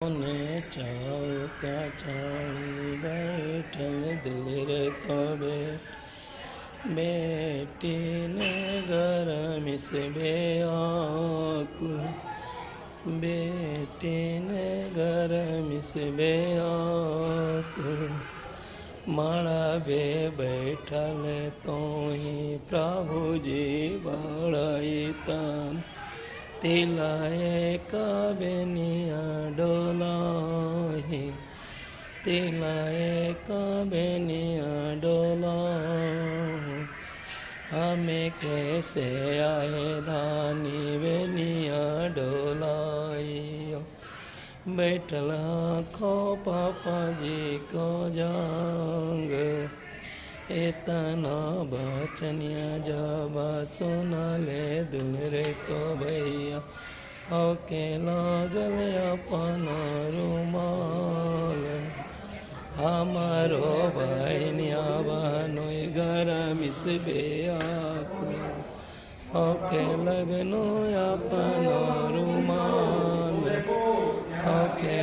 ने चौका चाड़ी बैठल दिल रे तबे बेटी ने गरम से बेआकुल बेटी ने गरम से बेआकुल माड़ा बे बैठल तो ही प्रभु जी बड़ाई तान तिलाए काबेनिया डोलाही तिलाए काबेनिया डोला हमें कैसे आए धानी बेनिया डोलाई बैठला खो पापा जी को जांग इतना बचनिया जबा सुना ले दुल रे तो भैया ओके लागल अपना रुमाल हमारो बहनिया बनोई गरम से बेआकुल ओके लगनो अपना रुमाल ओके